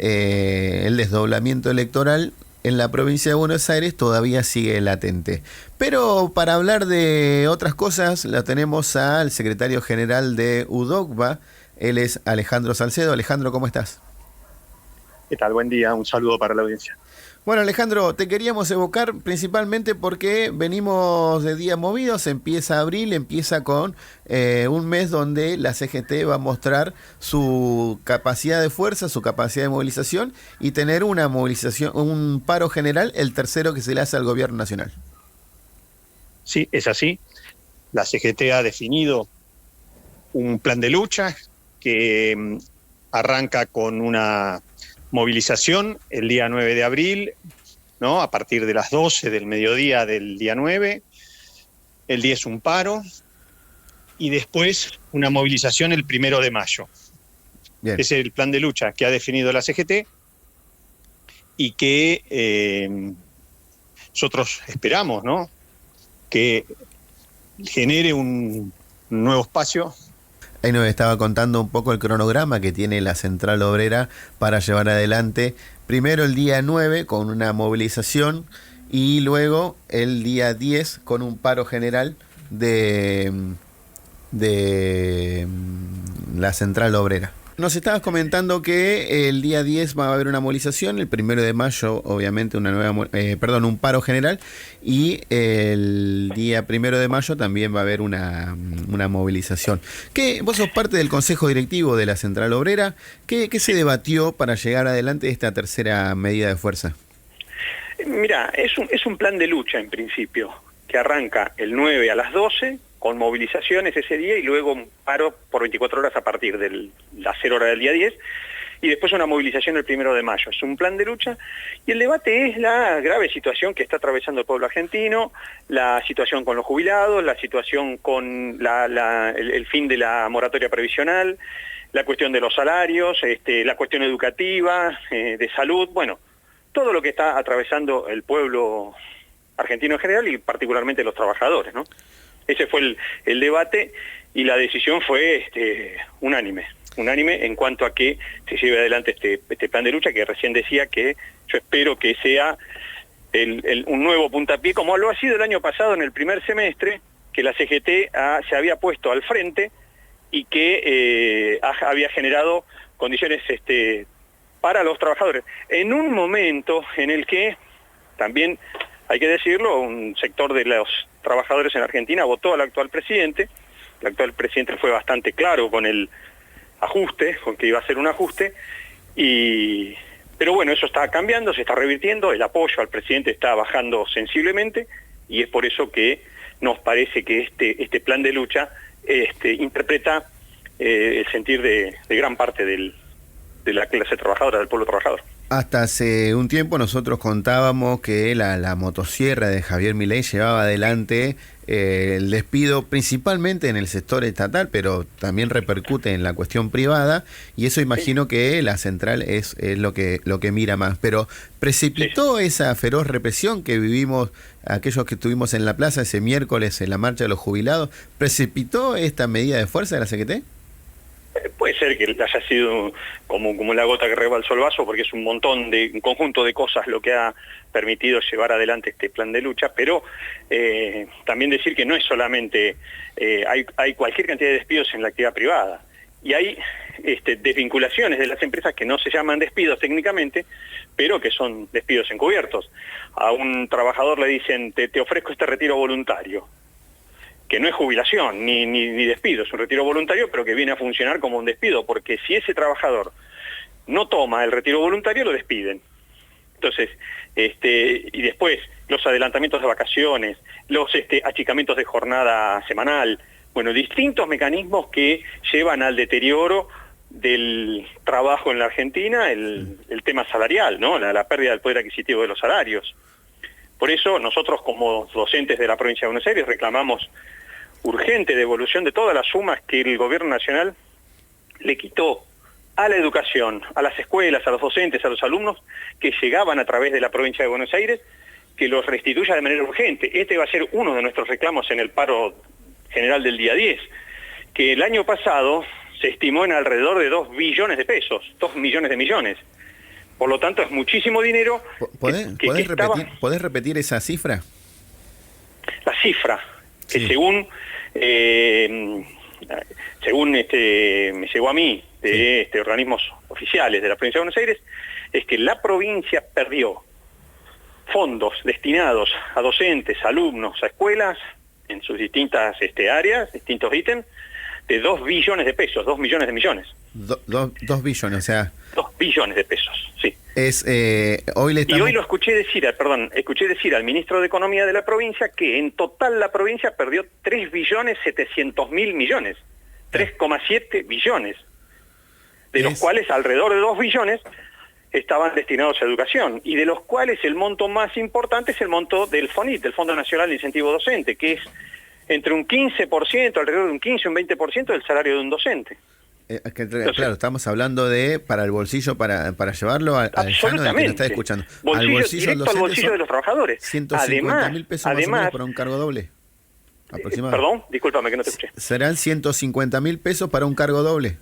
el desdoblamiento electoral en la provincia de Buenos Aires todavía sigue latente. Pero para hablar de otras cosas, la tenemos al secretario general de UDOCVA, él es Alejandro Salcedo. Alejandro, ¿cómo estás? ¿Qué tal? Buen día, un saludo para la audiencia. Bueno, Alejandro, te queríamos evocar principalmente porque venimos de días movidos, empieza abril, empieza con un mes donde la CGT va a mostrar su capacidad de fuerza, su capacidad de movilización y tener una movilización, un paro general, el tercero que se le hace al gobierno nacional. Sí, es así. La CGT ha definido un plan de lucha que arranca con una movilización el día 9 de abril, ¿no? A partir de las 12 del mediodía del día 9. El 10 es un paro y después una movilización el 1 de mayo. Bien. Ese es el plan de lucha que ha definido la CGT y que nosotros esperamos, ¿no?, que genere un nuevo espacio. Ahí nos estaba contando un poco el cronograma que tiene la Central Obrera para llevar adelante primero el día 9 con una movilización y luego el día 10 con un paro general de la Central Obrera. Nos estabas comentando que el día 10 va a haber una movilización, el 1 de mayo obviamente un paro general y el día 1 de mayo también va a haber una movilización. Vos sos parte del Consejo Directivo de la Central Obrera, ¿qué se debatió para llegar adelante esta tercera medida de fuerza? Mira, es un plan de lucha en principio, que arranca el 9 a las 12, con movilizaciones ese día y luego un paro por 24 horas a partir de las 0 horas del día 10 y después una movilización el 1 de mayo. Es un plan de lucha y el debate es la grave situación que está atravesando el pueblo argentino, la situación con los jubilados, la situación con el fin de la moratoria previsional, la cuestión de los salarios, la cuestión educativa, de salud, bueno, todo lo que está atravesando el pueblo argentino en general y particularmente los trabajadores, ¿no? Ese fue el debate y la decisión fue unánime en cuanto a que se lleve adelante este plan de lucha que recién decía que yo espero que sea un nuevo puntapié, como lo ha sido el año pasado en el primer semestre, que la CGT se había puesto al frente y que había generado condiciones para los trabajadores. En un momento en el que, también hay que decirlo, un sector de los trabajadores en Argentina votó al actual presidente. El actual presidente fue bastante claro con el ajuste, con que iba a ser un ajuste, pero bueno, eso está cambiando, se está revirtiendo, el apoyo al presidente está bajando sensiblemente y es por eso que nos parece que este plan de lucha interpreta el sentir de gran parte de la clase trabajadora, del pueblo trabajador. Hasta hace un tiempo nosotros contábamos que la motosierra de Javier Milei llevaba adelante el despido principalmente en el sector estatal, pero también repercute en la cuestión privada, y eso imagino que la central es lo que mira más. Pero ¿precipitó esa feroz represión que vivimos aquellos que estuvimos en la plaza ese miércoles en la marcha de los jubilados? ¿Precipitó esta medida de fuerza de la CGT? Puede ser que haya sido como la gota que rebalsó el vaso, porque es un conjunto de cosas lo que ha permitido llevar adelante este plan de lucha, pero también decir que no es solamente, hay cualquier cantidad de despidos en la actividad privada, y hay desvinculaciones de las empresas que no se llaman despidos técnicamente, pero que son despidos encubiertos. A un trabajador le dicen, te ofrezco este retiro voluntario, que no es jubilación ni despido, es un retiro voluntario, pero que viene a funcionar como un despido, porque si ese trabajador no toma el retiro voluntario, lo despiden. Entonces, y después los adelantamientos de vacaciones, los achicamientos de jornada semanal, bueno, distintos mecanismos que llevan al deterioro del trabajo en la Argentina, el tema salarial, ¿no? La pérdida del poder adquisitivo de los salarios. Por eso nosotros como docentes de la provincia de Buenos Aires reclamamos urgente devolución de todas las sumas que el gobierno nacional le quitó a la educación, a las escuelas, a los docentes, a los alumnos que llegaban a través de la provincia de Buenos Aires, que los restituya de manera urgente. Este va a ser uno de nuestros reclamos en el paro general del día 10, que el año pasado se estimó en alrededor de 2 billones de pesos, 2 millones de millones. Por lo tanto, es muchísimo dinero. ¿Podés repetir esa cifra? La cifra, que Sí. según me llegó a mí, de organismos oficiales de la provincia de Buenos Aires, es que la provincia perdió fondos destinados a docentes, alumnos, a escuelas, en sus distintas áreas, distintos ítems, de 2 billones de pesos, 2 millones de millones. 2 billones, o sea... 2 billones de pesos, sí. Hoy le estamos... Y hoy lo escuché decir al ministro de Economía de la provincia que en total la provincia perdió 3 billones 700 mil millones, 3,7 billones, de los cuales alrededor de 2 billones estaban destinados a educación, y de los cuales el monto más importante es el monto del FONIT, del Fondo Nacional de Incentivo Docente, que es entre un 15%, alrededor de un 15 o un 20% del salario de un docente. Entonces, claro, estamos hablando de para el bolsillo, para llevarlo al llano del que nos está escuchando. Directo al bolsillo de los trabajadores. 150.000 pesos más o menos para un cargo doble. Aproximadamente. Perdón, discúlpame que no te escuché. ¿Serán 150.000 pesos para un cargo doble?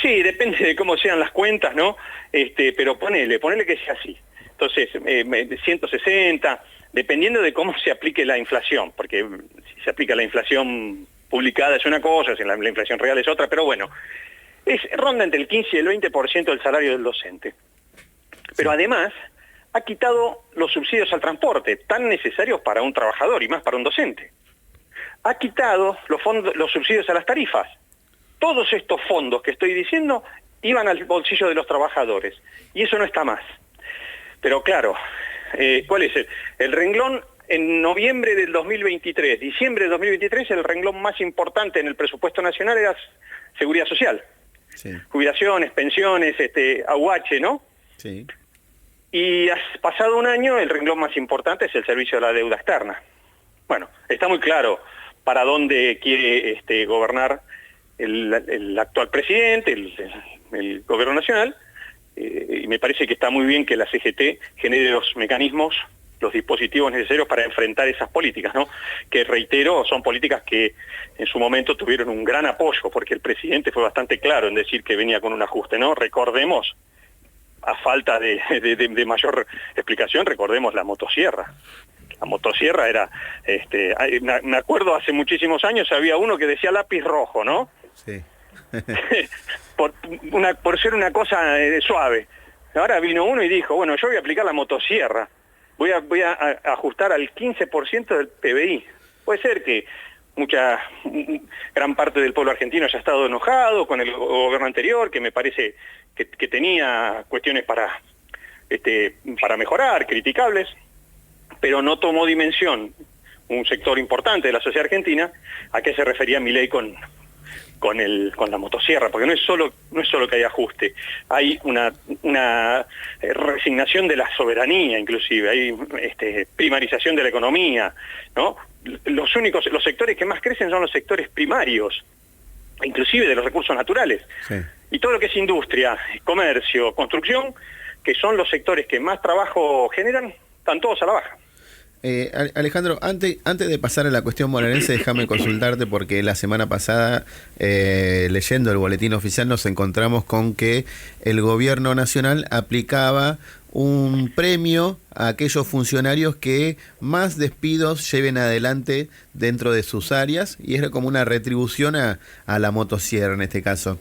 Sí, depende de cómo sean las cuentas, ¿no? Pero ponele que sea así. Entonces, 160, dependiendo de cómo se aplique la inflación, porque si se aplica la inflación publicada es una cosa, si la inflación real es otra, pero bueno, ronda entre el 15 y el 20% del salario del docente. Pero además, ha quitado los subsidios al transporte, tan necesarios para un trabajador y más para un docente. Ha quitado los subsidios a las tarifas. Todos estos fondos que estoy diciendo iban al bolsillo de los trabajadores, y eso no está más. Pero claro, ¿cuál es el renglón? En noviembre del 2023, diciembre del 2023, el renglón más importante en el presupuesto nacional era Seguridad Social. Sí. Jubilaciones, pensiones, AUH, ¿no? Sí. Y pasado un año, el renglón más importante es el servicio de la deuda externa. Bueno, está muy claro para dónde quiere gobernar el actual presidente, el gobierno nacional, y me parece que está muy bien que la CGT genere los mecanismos, los dispositivos necesarios para enfrentar esas políticas, ¿no? Que, reitero, son políticas que en su momento tuvieron un gran apoyo, porque el presidente fue bastante claro en decir que venía con un ajuste, ¿no? Recordemos, a falta de mayor explicación, recordemos la motosierra. La motosierra era, me acuerdo hace muchísimos años había uno que decía lápiz rojo, ¿no? Sí. por ser una cosa suave. Ahora vino uno y dijo, bueno, yo voy a aplicar la motosierra. Voy a ajustar al 15% del PBI. Puede ser que gran parte del pueblo argentino haya estado enojado con el gobierno anterior, que me parece que tenía cuestiones para mejorar, criticables, pero no tomó dimensión un sector importante de la sociedad argentina a qué se refería Milei con la motosierra, porque no es solo que hay ajuste, hay una resignación de la soberanía, inclusive, hay primarización de la economía, ¿no? Los sectores que más crecen son los sectores primarios, inclusive de los recursos naturales. Sí. Y todo lo que es industria, comercio, construcción, que son los sectores que más trabajo generan, están todos a la baja. Alejandro, antes de pasar a la cuestión bonaerense, déjame consultarte porque la semana pasada, leyendo el boletín oficial, nos encontramos con que el gobierno nacional aplicaba un premio a aquellos funcionarios que más despidos lleven adelante dentro de sus áreas, y era como una retribución a la motosierra en este caso.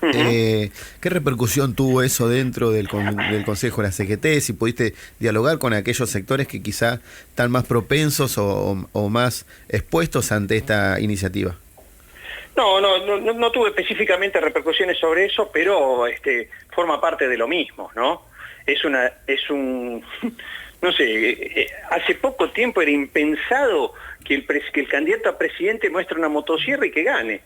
¿Qué repercusión tuvo eso dentro del Consejo de la CGT? Si pudiste dialogar con aquellos sectores que quizá están más propensos o más expuestos ante esta iniciativa. No tuve específicamente repercusiones sobre eso, pero forma parte de lo mismo, ¿no? No sé, hace poco tiempo era impensado que el candidato a presidente muestre una motosierra y que gane.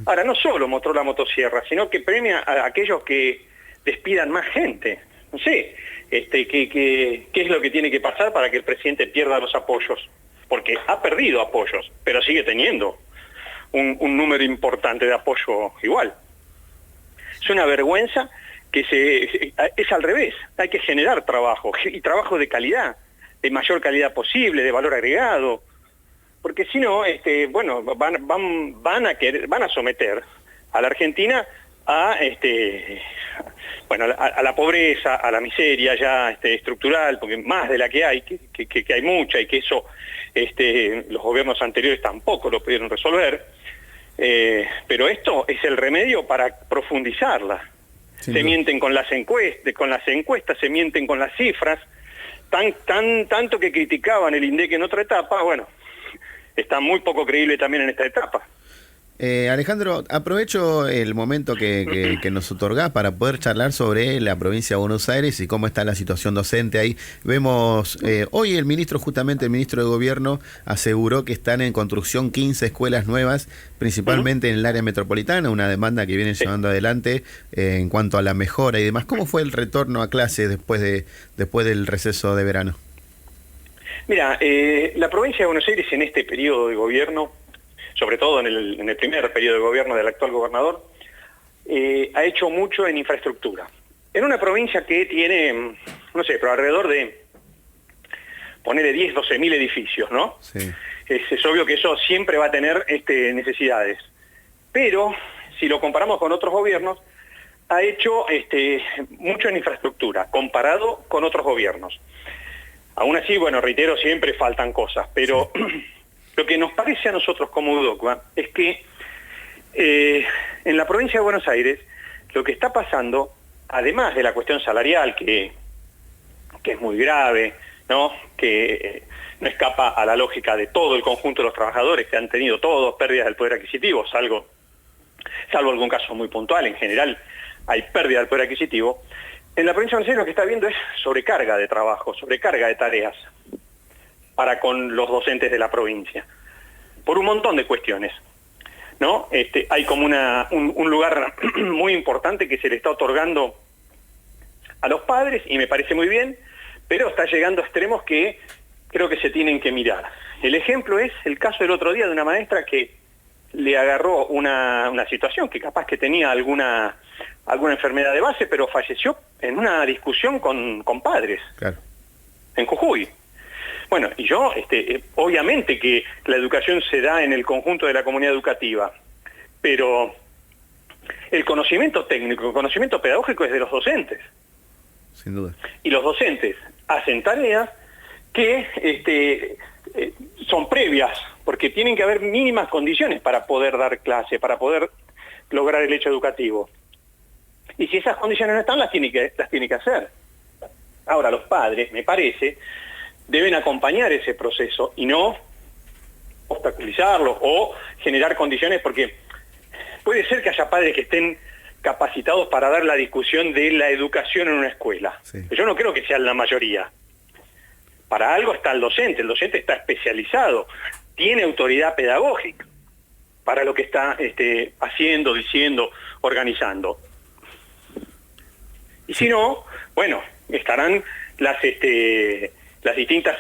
Ahora, no solo mostró la motosierra, sino que premia a aquellos que despidan más gente. No sé, ¿qué es lo que tiene que pasar para que el presidente pierda los apoyos? Porque ha perdido apoyos, pero sigue teniendo un número importante de apoyo igual. Es una vergüenza que es al revés. Hay que generar trabajo, y trabajo de calidad, de mayor calidad posible, de valor agregado. Porque si no, van a someter a la Argentina a bueno, a la pobreza, a la miseria ya estructural, porque más de la que hay, que hay mucha, y que eso los gobiernos anteriores tampoco lo pudieron resolver, pero esto es el remedio para profundizarla. Se mienten con las encuestas, se mienten con las cifras, tanto que criticaban el INDEC en otra etapa, bueno, está muy poco creíble también en esta etapa. Alejandro, aprovecho el momento que nos otorgás para poder charlar sobre la provincia de Buenos Aires y cómo está la situación docente ahí. Vemos, hoy el ministro de Gobierno aseguró que están en construcción 15 escuelas nuevas, principalmente en el área metropolitana, una demanda que vienen llevando adelante en cuanto a la mejora y demás. ¿Cómo fue el retorno a clase después del receso de verano? Mira, la provincia de Buenos Aires en este periodo de gobierno, sobre todo en el primer periodo de gobierno del actual gobernador, ha hecho mucho en infraestructura. En una provincia que tiene, no sé, pero alrededor de, ponerle 10, 12.000 edificios, ¿no? Sí. Es obvio que eso siempre va a tener necesidades. Pero, si lo comparamos con otros gobiernos, ha hecho mucho en infraestructura, comparado con otros gobiernos. Aún así, bueno, reitero, siempre faltan cosas, pero... Sí. Lo que nos parece a nosotros como UDOCVA es que en la provincia de Buenos Aires lo que está pasando, además de la cuestión salarial, que es muy grave, ¿no? Que no escapa a la lógica de todo el conjunto de los trabajadores, que han tenido todos pérdidas del poder adquisitivo, salvo algún caso muy puntual, en general hay pérdida del poder adquisitivo. En la provincia de Buenos Aires lo que está viendo es sobrecarga de trabajo, sobrecarga de tareas para con los docentes de la provincia, por un montón de cuestiones, ¿no? Hay como un lugar muy importante que se le está otorgando a los padres, y me parece muy bien, pero está llegando a extremos que creo que se tienen que mirar. El ejemplo es el caso del otro día de una maestra que le agarró una situación que capaz que tenía alguna enfermedad de base, pero falleció en una discusión con padres, claro, en Jujuy. Bueno, y yo, obviamente que la educación se da en el conjunto de la comunidad educativa, pero el conocimiento técnico, el conocimiento pedagógico es de los docentes. Sin duda. Y los docentes hacen tareas que son previas, porque tienen que haber mínimas condiciones para poder dar clase, para poder lograr el hecho educativo. Y si esas condiciones no están, las tiene que hacer. Ahora, los padres, me parece, deben acompañar ese proceso y no obstaculizarlo o generar condiciones, porque puede ser que haya padres que estén capacitados para dar la discusión de la educación en una escuela. Sí. Yo no creo que sean la mayoría. Para algo está el docente está especializado, tiene autoridad pedagógica para lo que está haciendo, diciendo, organizando. Y si no, bueno, estarán las distintas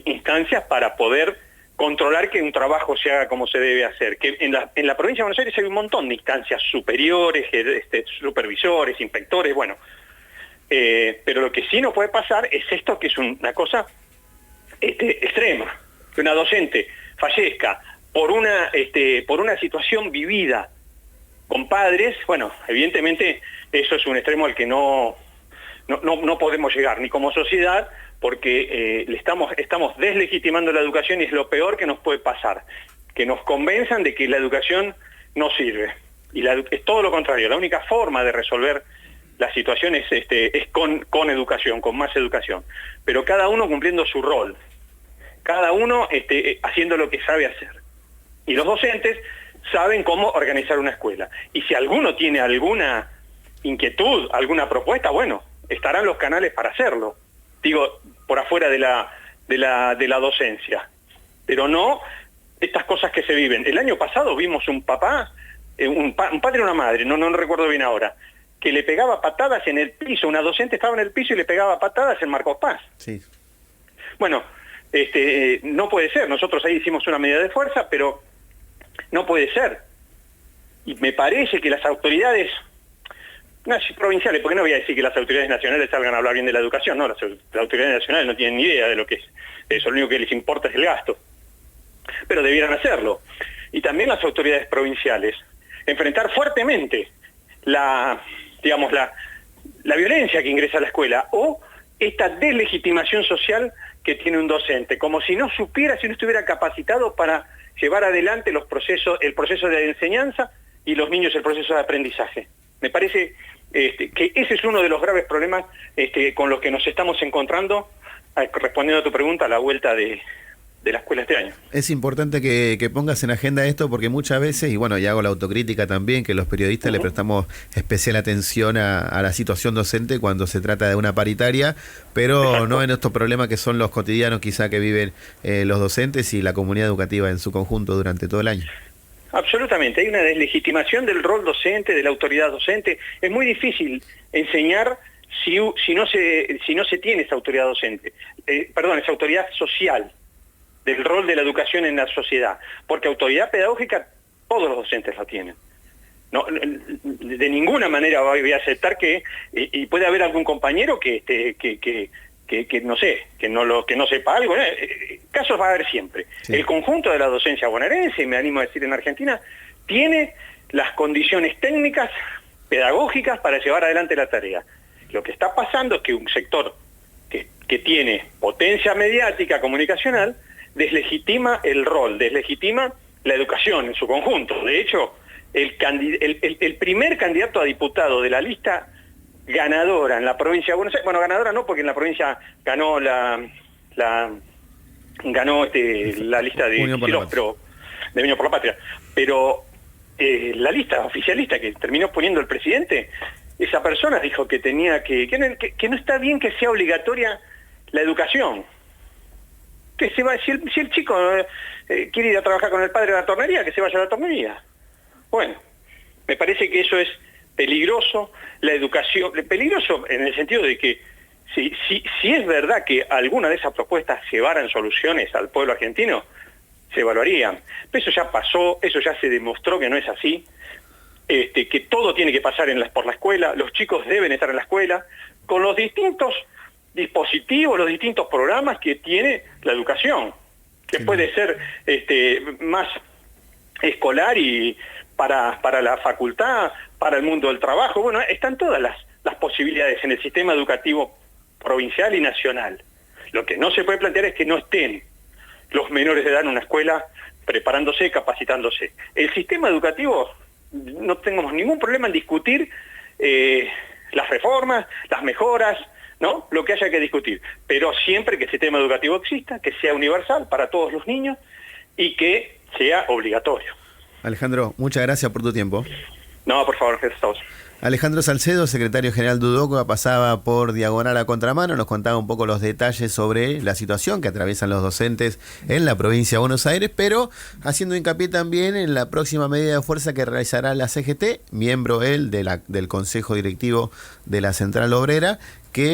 instancias para poder controlar que un trabajo se haga como se debe hacer. Que en la provincia de Buenos Aires hay un montón de instancias superiores, supervisores, inspectores, bueno. Pero lo que sí no puede pasar es esto, que es una cosa extrema. Que una docente fallezca por una situación vivida con padres, bueno, evidentemente eso es un extremo al que no podemos llegar, ni como sociedad, porque estamos deslegitimando la educación, y es lo peor que nos puede pasar, que nos convenzan de que la educación no sirve. Y es todo lo contrario, la única forma de resolver las situaciones es con educación, con más educación. Pero cada uno cumpliendo su rol, cada uno haciendo lo que sabe hacer. Y los docentes saben cómo organizar una escuela. Y si alguno tiene alguna inquietud, alguna propuesta, bueno, estarán los canales para hacerlo. Digo, por afuera de la docencia. Pero no estas cosas que se viven. El año pasado vimos un papá, un padre y una madre, no recuerdo bien ahora, que le pegaba patadas en el piso. Una docente estaba en el piso y le pegaba patadas en Marcos Paz. Sí. Bueno, no puede ser. Nosotros ahí hicimos una medida de fuerza, pero no puede ser. Y me parece que las autoridades provinciales, porque no voy a decir que las autoridades nacionales salgan a hablar bien de la educación, no, las autoridades nacionales no tienen ni idea de lo que es eso, lo único que les importa es el gasto. Pero debieran hacerlo. Y también las autoridades provinciales, enfrentar fuertemente la violencia que ingresa a la escuela o esta deslegitimación social que tiene un docente, como si no supiera, si no estuviera capacitado para llevar adelante el proceso de enseñanza y los niños el proceso de aprendizaje. Me parece que ese es uno de los graves problemas con los que nos estamos encontrando, respondiendo a tu pregunta, a la vuelta de la escuela este año. Es importante que pongas en agenda esto porque muchas veces, y bueno, y hago la autocrítica también, que los periodistas le prestamos especial atención a la situación docente cuando se trata de una paritaria, pero Exacto. no en estos problemas que son los cotidianos quizá que viven los docentes y la comunidad educativa en su conjunto durante todo el año. Absolutamente, hay una deslegitimación del rol docente, de la autoridad docente. Es muy difícil enseñar si no se tiene esa autoridad docente, esa autoridad social del rol de la educación en la sociedad, porque autoridad pedagógica todos los docentes la tienen. No, de ninguna manera voy a aceptar y puede haber algún compañero que no sé, que no sepa algo. Casos va a haber siempre. Sí. El conjunto de la docencia bonaerense, y me animo a decir en Argentina, tiene las condiciones técnicas, pedagógicas para llevar adelante la tarea. Lo que está pasando es que un sector que tiene potencia mediática, comunicacional, deslegitima el rol, deslegitima la educación en su conjunto. De hecho, el primer candidato a diputado de la lista ganadora en la provincia de Buenos Aires, bueno, ganadora no, porque en la provincia ganó la lista de Unión por la Patria, pero la lista oficialista que terminó poniendo el presidente, esa persona dijo que tenía que no está bien que sea obligatoria la educación. Que se va, si el chico quiere ir a trabajar con el padre a la tornería, que se vaya a la tornería. Bueno, me parece que eso es peligroso, la educación, peligroso en el sentido de que si es verdad que alguna de esas propuestas llevaran soluciones al pueblo argentino, se evaluarían. Pero eso ya pasó, eso ya se demostró que no es así, que todo tiene que pasar por la escuela, los chicos deben estar en la escuela, con los distintos dispositivos, los distintos programas que tiene la educación, que puede ser más escolar y para la facultad, para el mundo del trabajo. Bueno, están todas las posibilidades en el sistema educativo provincial y nacional. Lo que no se puede plantear es que no estén los menores de edad en una escuela preparándose, capacitándose. El sistema educativo, no tenemos ningún problema en discutir las reformas, las mejoras, ¿no? Lo que haya que discutir, pero siempre que el sistema educativo exista, que sea universal para todos los niños y que sea obligatorio. Alejandro, muchas gracias por tu tiempo. No, por favor, gracias a vos. Alejandro Salcedo, secretario general de UDOCA, pasaba por Diagonal a Contramano, nos contaba un poco los detalles sobre la situación que atraviesan los docentes en la provincia de Buenos Aires, pero haciendo hincapié también en la próxima medida de fuerza que realizará la CGT, miembro él del Consejo Directivo de la Central Obrera, que